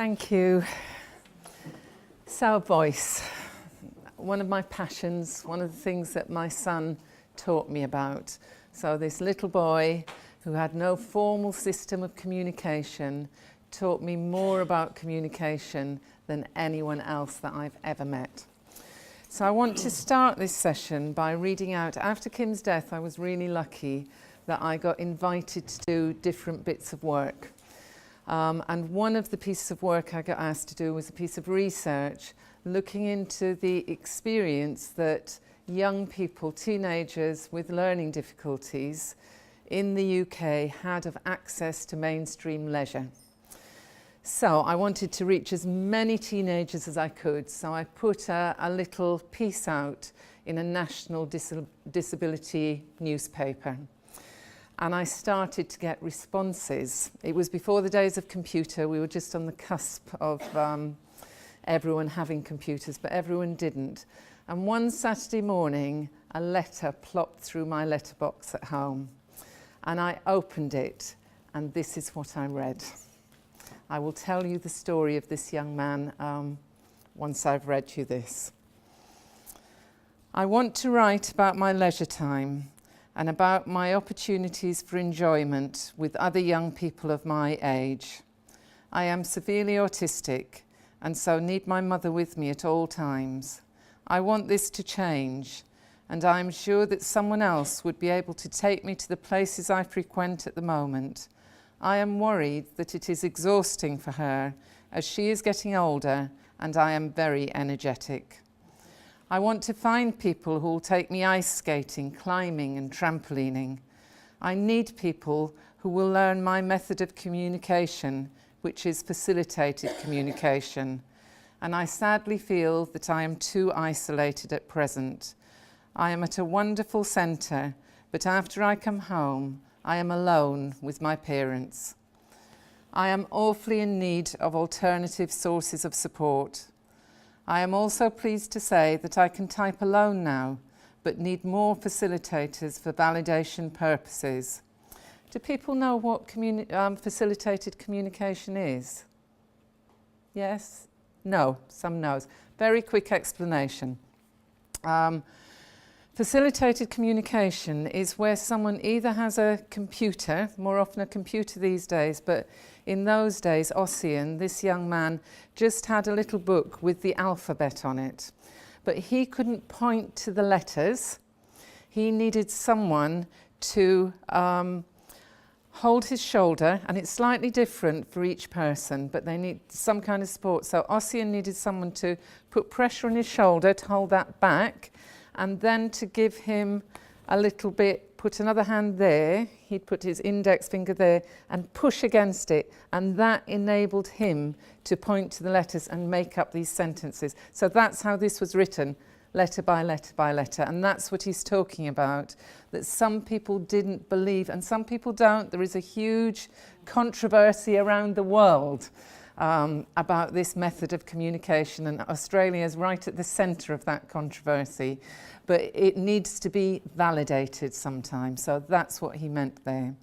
Thank you. So, voice, one of my passions, one of the things that my son taught me about. So this little boy who had no formal system of communication taught me more about communication than anyone else that I've ever met. So I want to start this session by reading out, after Kim's death, I was really lucky that I got invited to do different bits of work. And one of the pieces of work I got asked to do was a piece of research looking into the experience that young people, teenagers with learning difficulties in the UK had of access to mainstream leisure. So I wanted to reach as many teenagers as I could, so I put a little piece out in a national disability newspaper. And I started to get responses. It was before the days of computer. We were just on the cusp of everyone having computers, but everyone didn't. And one Saturday morning, a letter plopped through my letterbox at home. And I opened it, and this is what I read. I will tell you the story of this young man once I've read you this. I want to write about my leisure time and about my opportunities for enjoyment with other young people of my age. I am severely autistic and so need my mother with me at all times. I want this to change, and I am sure that someone else would be able to take me to the places I frequent at the moment. I am worried that it is exhausting for her as she is getting older and I am very energetic. I want to find people who will take me ice skating, climbing and trampolining. I need people who will learn my method of communication, which is facilitated communication. And I sadly feel that I am too isolated at present. I am at a wonderful centre, but after I come home, I am alone with my parents. I am awfully in need of alternative sources of support. I am also pleased to say that I can type alone now, but need more facilitators for validation purposes. Do people know what facilitated communication is? Yes? No, some knows. Very quick explanation. Facilitated communication is where someone either has a computer, more often a computer these days, but in those days, Ossian, this young man, just had a little book with the alphabet on it. But he couldn't point to the letters. He needed someone to hold his shoulder, and it's slightly different for each person, but they need some kind of support. So Ossian needed someone to put pressure on his shoulder to hold that back, and then to give him a little bit, put another hand there, he'd put his index finger there and push against it, and that enabled him to point to the letters and make up these sentences. So that's how this was written, letter by letter by letter, and that's what he's talking about, that some people didn't believe and some people don't. There is a huge controversy around the world about this method of communication, and Australia is right at the centre of that controversy, but it needs to be validated sometimes, so that's what he meant there.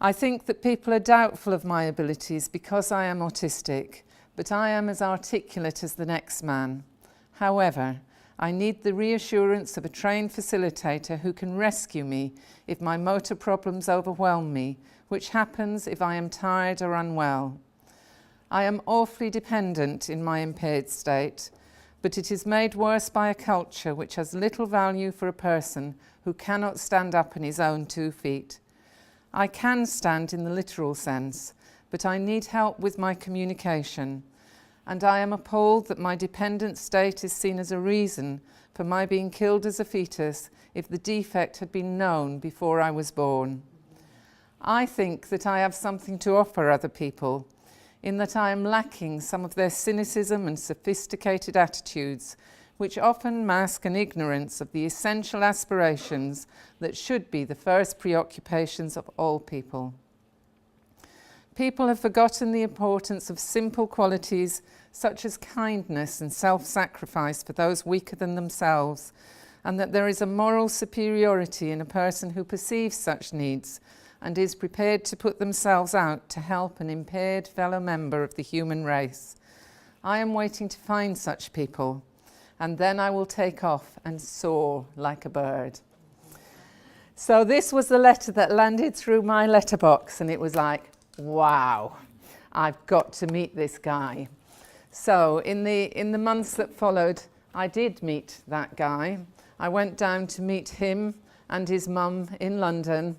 I think that people are doubtful of my abilities because I am autistic, but I am as articulate as the next man. However, I need the reassurance of a trained facilitator who can rescue me if my motor problems overwhelm me, which happens if I am tired or unwell. I am awfully dependent in my impaired state, but it is made worse by a culture which has little value for a person who cannot stand up on his own 2 feet. I can stand in the literal sense, but I need help with my communication, and I am appalled that my dependent state is seen as a reason for my being killed as a fetus if the defect had been known before I was born. I think that I have something to offer other people, in that I am lacking some of their cynicism and sophisticated attitudes, which often mask an ignorance of the essential aspirations that should be the first preoccupations of all people. People have forgotten the importance of simple qualities such as kindness and self-sacrifice for those weaker than themselves, and that there is a moral superiority in a person who perceives such needs and is prepared to put themselves out to help an impaired fellow member of the human race. I am waiting to find such people, and then I will take off and soar like a bird. So this was the letter that landed through my letterbox, and it was like, wow, I've got to meet this guy. So in the months that followed, I did meet that guy. I went down to meet him and his mum in London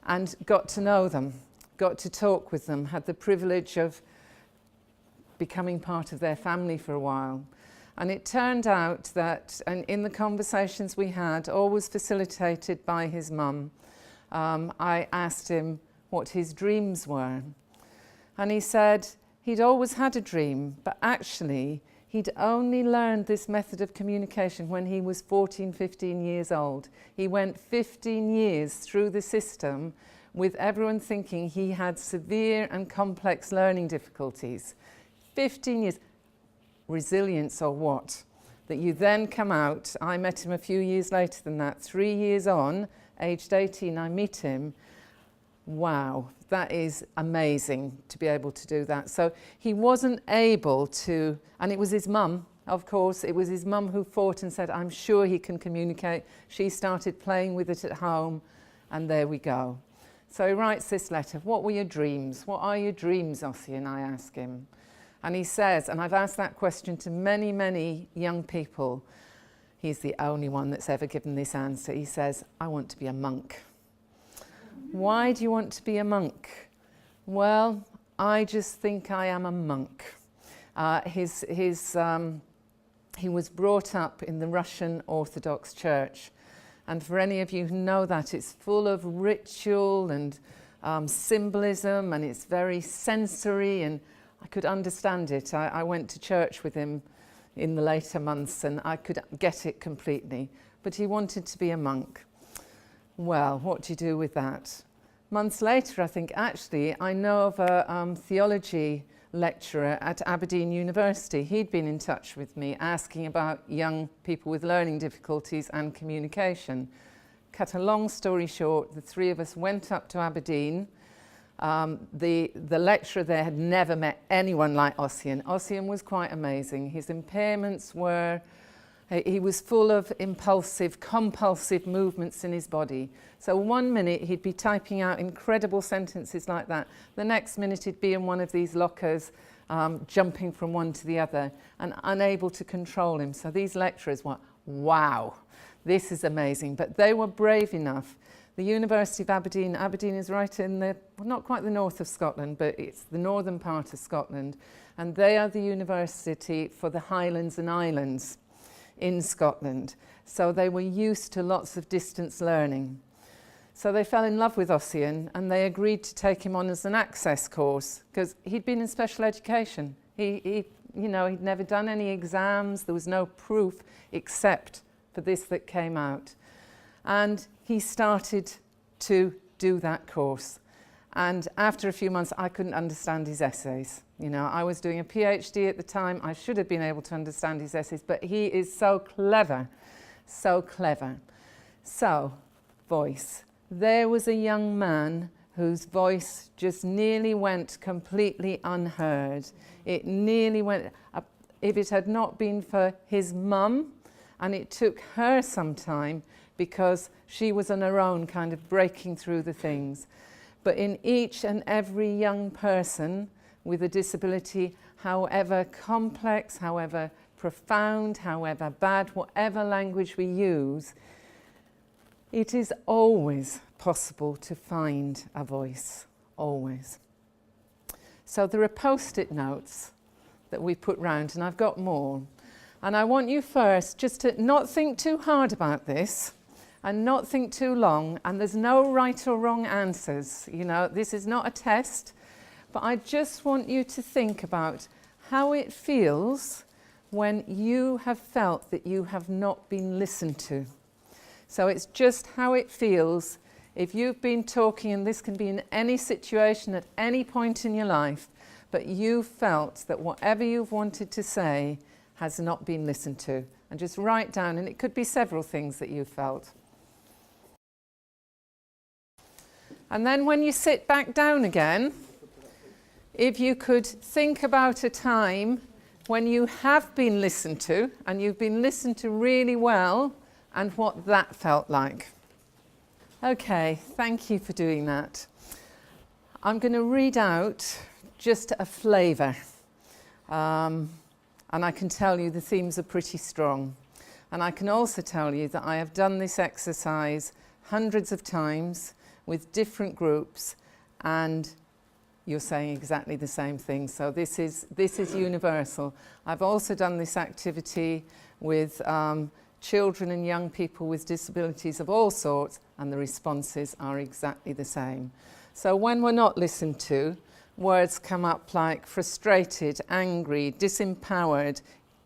and got to know them, got to talk with them, had the privilege of becoming part of their family for a while. And it turned out that, and in the conversations we had, always facilitated by his mum, I asked him what his dreams were. And he said he'd always had a dream, but actually he'd only learned this method of communication when he was 14, 15 years old. He went 15 years through the system with everyone thinking he had severe and complex learning difficulties. 15 years. Resilience or what? That you then come out. I met him a few years later than that. 3 years on, aged 18, I meet him. Wow, that is amazing to be able to do that. So he wasn't able to, and it was his mum, of course, it was his mum who fought and said, I'm sure he can communicate. She started playing with it at home, and there we go. So he writes this letter. What were your dreams? What are your dreams, Ossian? I ask him. And he says, and I've asked that question to many, many young people. He's the only one that's ever given this answer. He says, I want to be a monk. Why do you want to be a monk? Well, I just think I am a monk. He was brought up in the Russian Orthodox Church. And for any of you who know that, it's full of ritual and symbolism, and it's very sensory, and I could understand it. I went to church with him in the later months, and I could get it completely. But he wanted to be a monk. Well, what do you do with that? Months later, I think, actually, I know of a theology lecturer at Aberdeen University. He'd been in touch with me asking about young people with learning difficulties and communication. Cut a long story short, the three of us went up to Aberdeen. The lecturer there had never met anyone like Ossian. Ossian was quite amazing. His impairments were, he was full of impulsive, compulsive movements in his body. So 1 minute he'd be typing out incredible sentences like that. The next minute he'd be in one of these lockers, jumping from one to the other and unable to control him. So these lecturers were, wow, this is amazing. But they were brave enough. The University of Aberdeen, Aberdeen is right in the, well, not quite the north of Scotland, but it's the northern part of Scotland. And they are the university for the Highlands and Islands in Scotland. So they were used to lots of distance learning. So they fell in love with Ossian, and they agreed to take him on as an access course because he'd been in special education. He'd never done any exams. There was no proof except for this that came out. And he started to do that course. And after a few months, I couldn't understand his essays. You know, I was doing a PhD at the time. I should have been able to understand his essays, but he is so clever, so clever. So, voice. There was a young man whose voice just nearly went completely unheard. It nearly went, if it had not been for his mum, and it took her some time because she was on her own kind of breaking through the things. But in each and every young person with a disability, however complex, however profound, however bad, whatever language we use, it is always possible to find a voice, always. So there are post-it notes that we put round, and I've got more. And I want you first just to not think too hard about this and not think too long, and there's no right or wrong answers. You know, this is not a test, but I just want you to think about how it feels when you have felt that you have not been listened to. So it's just how it feels if you've been talking, and this can be in any situation at any point in your life, but you felt that whatever you've wanted to say has not been listened to. And just write down, and it could be several things that you felt. And then when you sit back down again, if you could think about a time when you have been listened to, and you've been listened to really well, and what that felt like. Okay, thank you for doing that. I'm going to read out just a flavour. And I can tell you the themes are pretty strong. And I can also tell you that I have done this exercise hundreds of times with different groups, and you're saying exactly the same thing. So this is universal. I've also done this activity with children and young people with disabilities of all sorts, and the responses are exactly the same. So when we're not listened to, words come up like frustrated, angry, disempowered,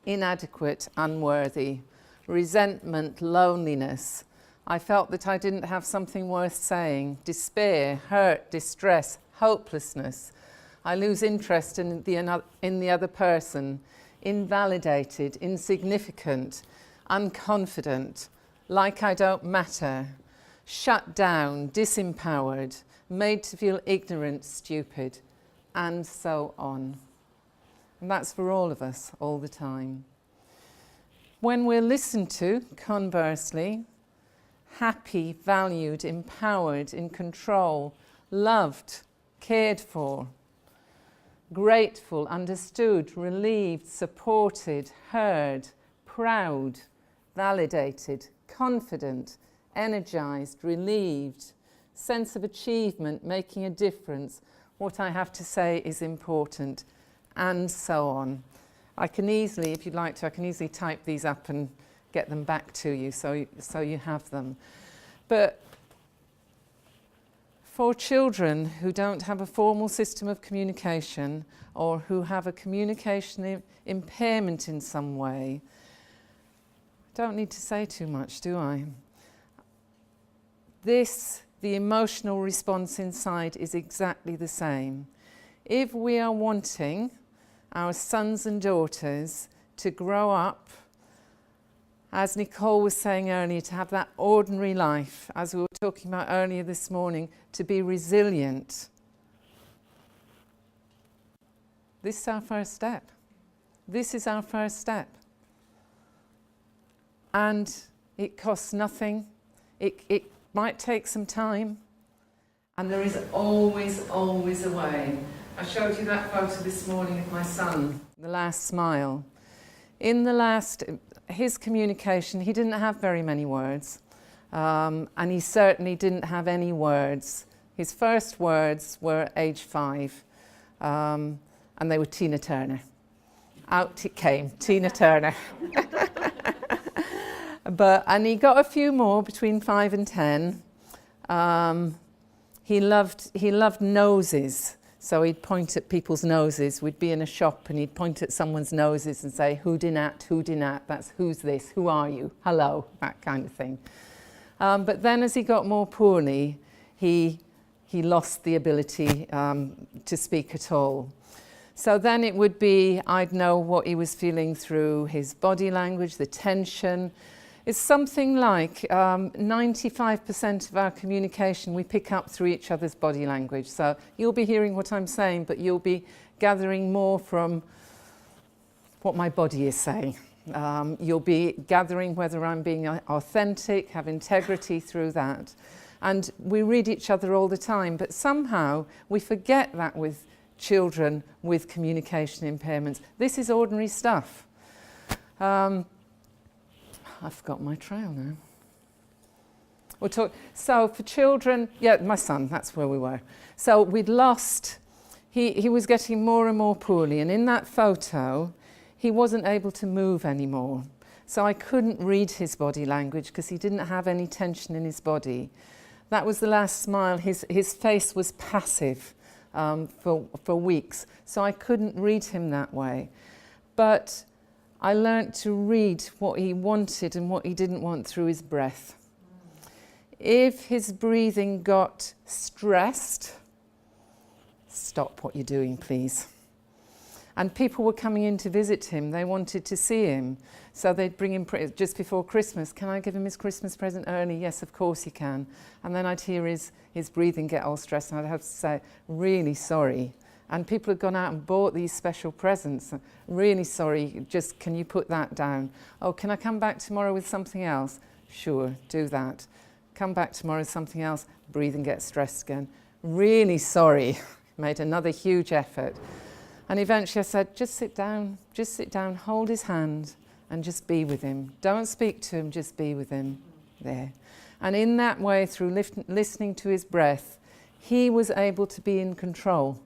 inadequate, unworthy, resentment, loneliness. I felt that I didn't have something worth saying, despair, hurt, distress, hopelessness. I lose interest in the other person, invalidated, insignificant, unconfident, like I don't matter, shut down, disempowered, made to feel ignorant, stupid, and so on. And that's for all of us, all the time. When we're listened to, conversely, happy, valued, empowered, in control, loved, cared for, grateful, understood, relieved, supported, heard, proud, validated, confident, energized, relieved, sense of achievement, making a difference, what I have to say is important, and so on. I can easily, if you'd like to, I can easily type these up and get them back to you so you have them. But for children who don't have a formal system of communication, or who have a communication impairment in some way, don't need to say too much, do I? The emotional response inside is exactly the same. If we are wanting our sons and daughters to grow up, as Nicole was saying earlier, to have that ordinary life, as we were talking about earlier this morning, to be resilient, this is our first step. This is our first step. And it costs nothing. It might take some time. And there is always, always a way. I showed you that photo this morning of my son, the last smile. His communication, he didn't have very many words. And he certainly didn't have any words. His first words were age 5. And they were Tina Turner. Out it came, Tina Turner. And he got a few more between 5 and 10. He loved noses, so he'd point at people's noses. We'd be in a shop and he'd point at someone's noses and say, who din at, that's who's this, who are you, hello, that kind of thing. But then as he got more poorly, he lost the ability to speak at all. So then it would be, I'd know what he was feeling through his body language, the tension. It's something like 95% of our communication we pick up through each other's body language. So you'll be hearing what I'm saying, but you'll be gathering more from what my body is saying. You'll be gathering whether I'm being authentic, have integrity through that. And we read each other all the time, but somehow we forget that with children with communication impairments. This is ordinary stuff. I've forgotten my trail now. So for children, yeah, my son, that's where we were. So we'd lost, he was getting more and more poorly, and in that photo, he wasn't able to move anymore. So I couldn't read his body language because he didn't have any tension in his body. That was the last smile. His face was passive for weeks, so I couldn't read him that way. But I learnt to read what he wanted and what he didn't want through his breath. If his breathing got stressed, stop what you're doing, please. And people were coming in to visit him. They wanted to see him. So they'd bring him just before Christmas. Can I give him his Christmas present early? Yes, of course you can. And then I'd hear his breathing get all stressed, and I'd have to say, really sorry. And people had gone out and bought these special presents. Really sorry, just can you put that down? Oh, can I come back tomorrow with something else? Sure, do that. Come back tomorrow with something else, breathe and get stressed again. Really sorry. Made another huge effort. And eventually I said, just sit down, hold his hand and just be with him. Don't speak to him, just be with him there. And in that way, through listening to his breath, he was able to be in control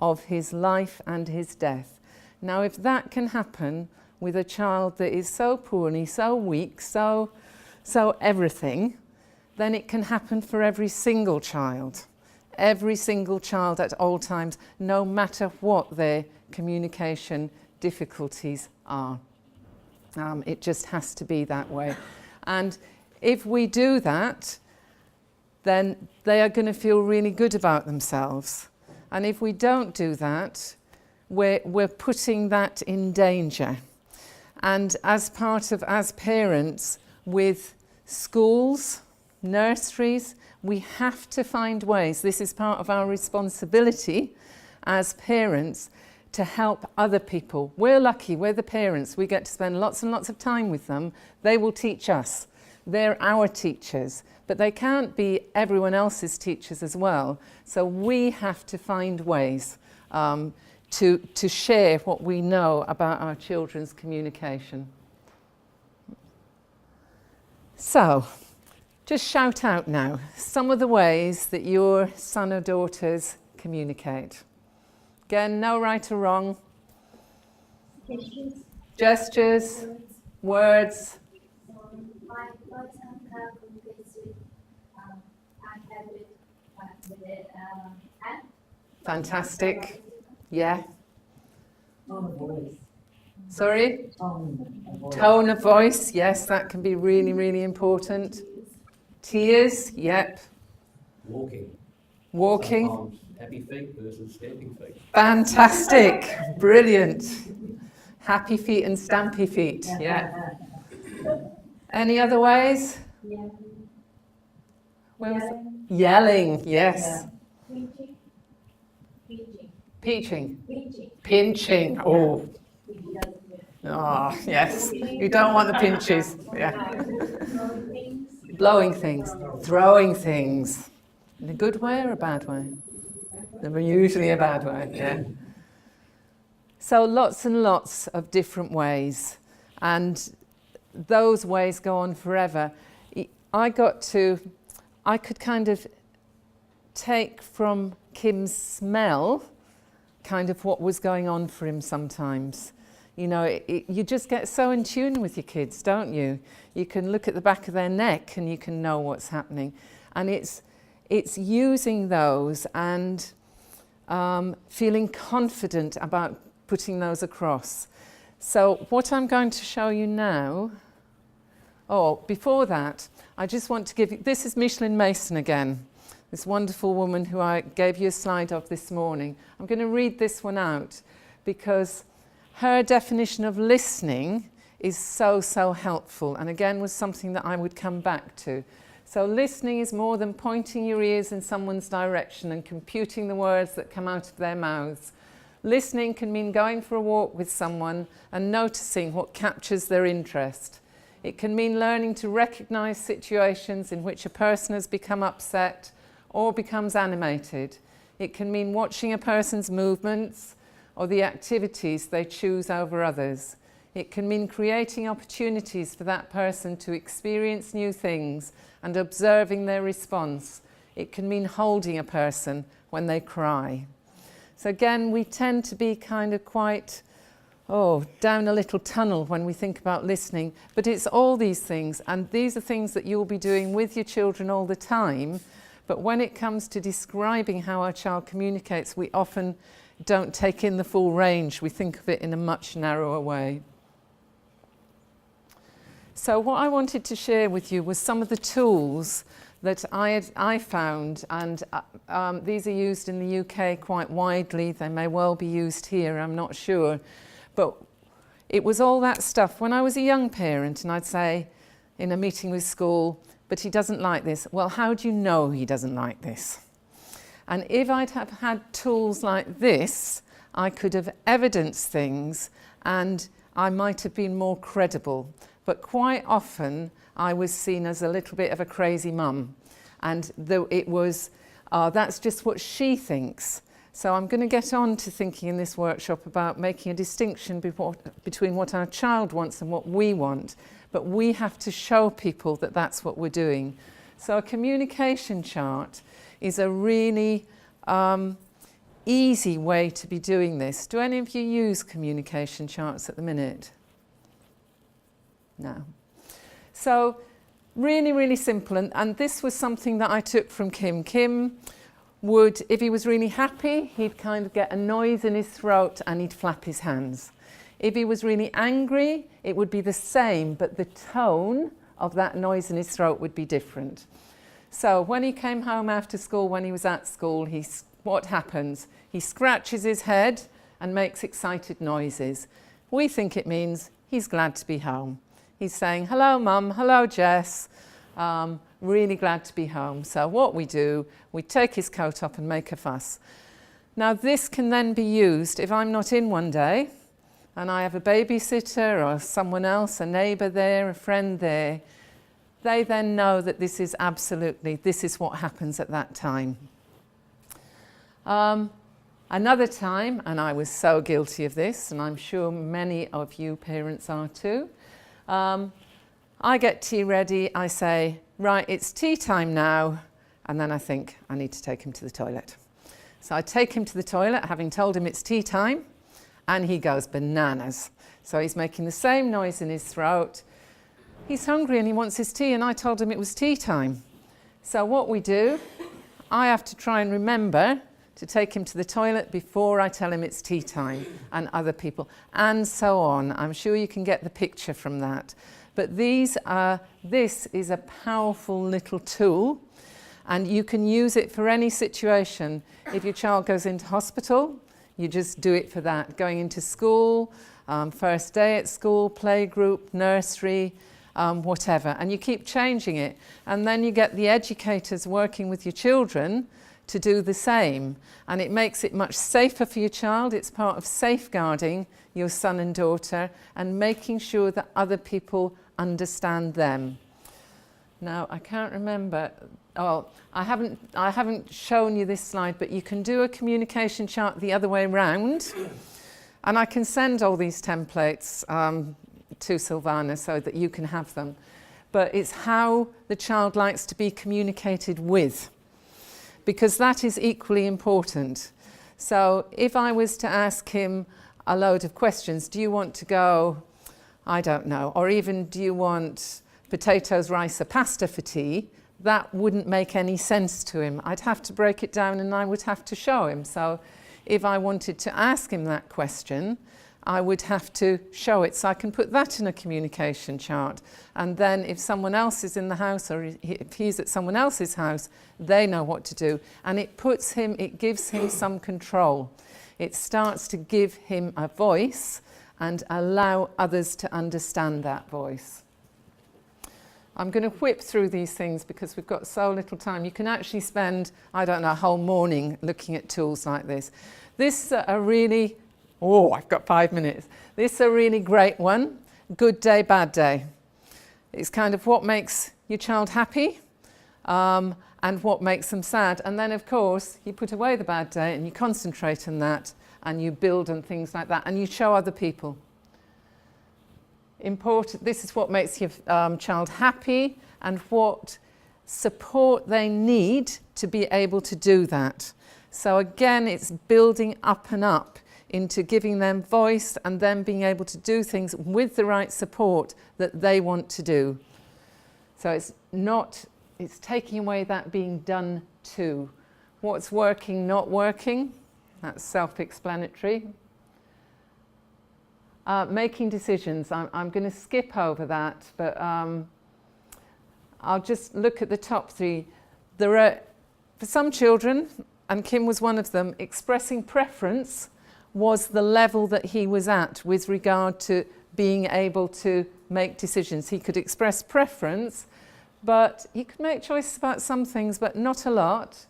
of his life and his death. Now, if that can happen with a child that is so poorly, so weak, so everything, then it can happen for every single child. Every single child at all times, no matter what their communication difficulties are. It just has to be that way. And if we do that, then they are going to feel really good about themselves. And if we don't do that, we're putting that in danger. And as parents, with schools, nurseries, we have to find ways, this is part of our responsibility as parents, to help other people. We're lucky, we're the parents, we get to spend lots and lots of time with them. They will teach us. They're our teachers, but they can't be everyone else's teachers as well. So we have to find ways to share what we know about our children's communication. So, just shout out now some of the ways that your son or daughters communicate. Again, no right or wrong. Gestures, words. Fantastic. Yeah. Tone of voice. Sorry? Tone of voice. Tone of voice, yes, that can be really, really important. Tears, yep. Walking. Sometimes happy feet versus stamping feet. Fantastic. Brilliant. Happy feet and stampy feet, yeah. Any other ways? Yeah. Where was it? Yelling, yes. Peaching. Pinching. Oh. Oh, yes. You don't want the pinches. Yeah. Blowing things. Throwing things. In a good way or a bad way? They're usually a bad way, yeah. So lots and lots of different ways. And those ways go on forever. I could kind of take from Kim's smell kind of what was going on for him sometimes. You know, you just get so in tune with your kids, don't you? You can look at the back of their neck and you can know what's happening. And it's using those and feeling confident about putting those across. So what I'm going to show you now, before that, I just want to give you, this is Micheline Mason again, this wonderful woman who I gave you a slide of this morning. I'm going to read this one out because her definition of listening is so, so helpful, and again was something that I would come back to. So listening is more than pointing your ears in someone's direction and computing the words that come out of their mouths. Listening can mean going for a walk with someone and noticing what captures their interest. It can mean learning to recognize situations in which a person has become upset or becomes animated. It can mean watching a person's movements or the activities they choose over others. It can mean creating opportunities for that person to experience new things and observing their response. It can mean holding a person when they cry. So again, we tend to be kind of quite, down a little tunnel when we think about listening, but it's all these things, and these are things that you'll be doing with your children all the time, but when it comes to describing how our child communicates, we often don't take in the full range. We think of it in a much narrower way. So what I wanted to share with you was some of the tools that I found, and these are used in the UK quite widely. They may well be used here, I'm not sure. But it was all that stuff. When I was a young parent and I'd say in a meeting with school, but he doesn't like this. Well, how do you know he doesn't like this? And if I'd have had tools like this, I could have evidenced things and I might have been more credible. But quite often I was seen as a little bit of a crazy mum. And though it was, that's just what she thinks. So I'm going to get on to thinking in this workshop about making a distinction between what our child wants and what we want. But we have to show people that that's what we're doing. So a communication chart is a really easy way to be doing this. Do any of you use communication charts at the minute? No. So really, really simple. And this was something that I took from Kim. Kim would, if he was really happy, he'd kind of get a noise in his throat and he'd flap his hands. If he was really angry, it would be the same, but the tone of that noise in his throat would be different. So when he came home after school, when he was at school, what happens? He scratches his head and makes excited noises. We think it means he's glad to be home. He's saying, hello, Mum, hello, Jess. Really glad to be home. So what we do, we take his coat up and make a fuss. Now this can then be used if I'm not in one day and I have a babysitter or someone else, a neighbour there, a friend there. They then know that this is what happens at that time. Another time, and I was so guilty of this, and I'm sure many of you parents are too, I get tea ready, I say, right, it's tea time now, and then I think I need to take him to the toilet. So I take him to the toilet, having told him it's tea time, and he goes bananas. So he's making the same noise in his throat. He's hungry and he wants his tea, and I told him it was tea time. So what we do, I have to try and remember to take him to the toilet before I tell him it's tea time, and other people, and so on. I'm sure you can get the picture from that. But this is a powerful little tool, and you can use it for any situation. If your child goes into hospital, you just do it for that. Going into school, first day at school, playgroup, nursery, whatever. And you keep changing it. And then you get the educators working with your children to do the same. And it makes it much safer for your child. It's part of safeguarding your son and daughter and making sure that other people understand them. Now, I can't remember, I haven't shown you this slide, but you can do a communication chart the other way round. And I can send all these templates to Silvana so that you can have them. But it's how the child likes to be communicated with, because that is equally important. So if I was to ask him a load of questions, do you want to go, I don't know, or even do you want potatoes, rice or pasta for tea, that wouldn't make any sense to him. I'd have to break it down and I would have to show him. So if I wanted to ask him that question, I would have to show it. So I can put that in a communication chart. And then if someone else is in the house, or if he's at someone else's house, they know what to do. And it gives him some control. It starts to give him a voice and allow others to understand that voice. I'm going to whip through these things because we've got so little time. You can actually spend, I don't know, a whole morning looking at tools like this. This is a really, I've got 5 minutes. This is a really great one, good day, bad day. It's kind of what makes your child happy and what makes them sad. And then, of course, you put away the bad day and you concentrate on that and you build on things like that and you show other people. Important. This is what makes your child happy and what support they need to be able to do that. So again, it's building up and up into giving them voice and then being able to do things with the right support that they want to do. So it's taking away that being done to. What's working, not working, that's self-explanatory. Making decisions, I'm going to skip over that, but I'll just look at the top 3. There are, for some children, and Kim was one of them, expressing preference was the level that he was at with regard to being able to make decisions. He could express preference, but he could make choices about some things, but not a lot.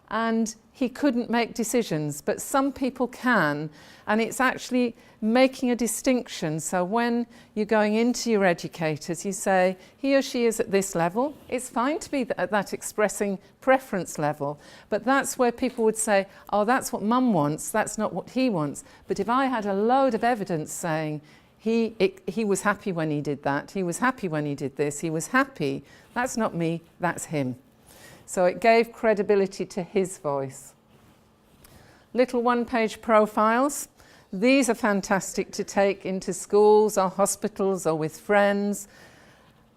And he couldn't make decisions, but some people can. And it's actually making a distinction. So when you're going into your educators, you say, he or she is at this level. It's fine to be at that expressing preference level. But that's where people would say, oh, that's what mum wants. That's not what he wants. But if I had a load of evidence saying, he was happy when he did that, he was happy when he did this, he was happy, that's not me, that's him. So it gave credibility to his voice. Little one-page profiles. These are fantastic to take into schools or hospitals or with friends.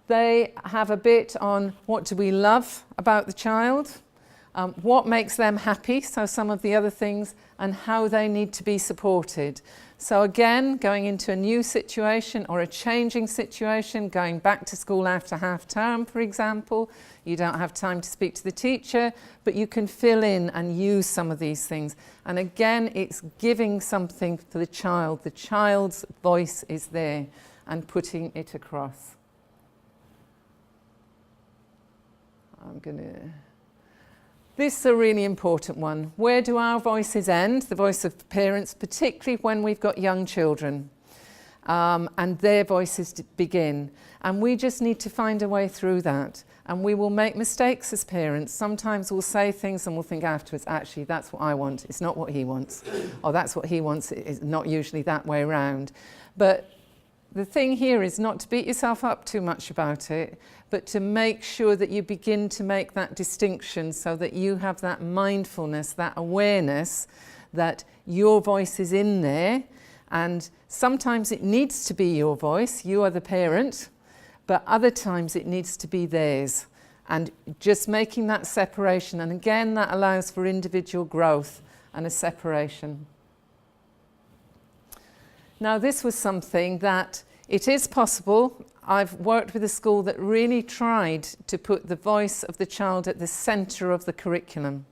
They have a bit on what do we love about the child, what makes them happy, so some of the other things, and how they need to be supported. So again, going into a new situation or a changing situation, going back to school after half term, for example, you don't have time to speak to the teacher, but you can fill in and use some of these things. And again, it's giving something for the child. The child's voice is there and putting it across. This is a really important one. Where do our voices end? The voice of parents, particularly when we've got young children, and their voices begin. And we just need to find a way through that. And we will make mistakes as parents. Sometimes we'll say things and we'll think afterwards, actually, that's what I want. It's not what he wants. Or that's what he wants. It's not usually that way around. But the thing here is not to beat yourself up too much about it, but to make sure that you begin to make that distinction so that you have that mindfulness, that awareness that your voice is in there. And sometimes it needs to be your voice, you are the parent, but other times it needs to be theirs. And just making that separation. And again, that allows for individual growth and a separation. Now, this was something that it is possible. I've worked with a school that really tried to put the voice of the child at the centre of the curriculum.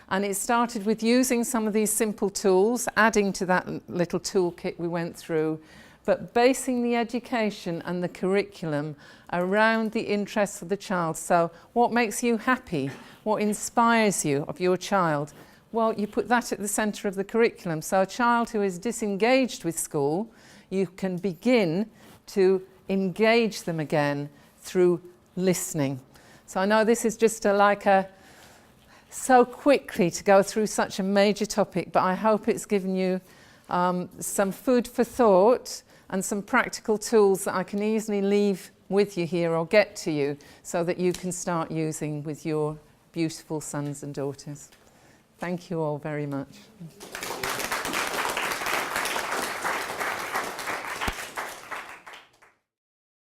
And it started with using some of these simple tools, adding to that little toolkit we went through, but basing the education and the curriculum around the interests of the child. So what makes you happy? What inspires you of your child? Well, you put that at the centre of the curriculum. So a child who is disengaged with school, you can begin to engage them again through listening. So I know this is just so quickly to go through such a major topic, but I hope it's given you some food for thought and some practical tools that I can easily leave with you here or get to you so that you can start using with your beautiful sons and daughters. Thank you all very much.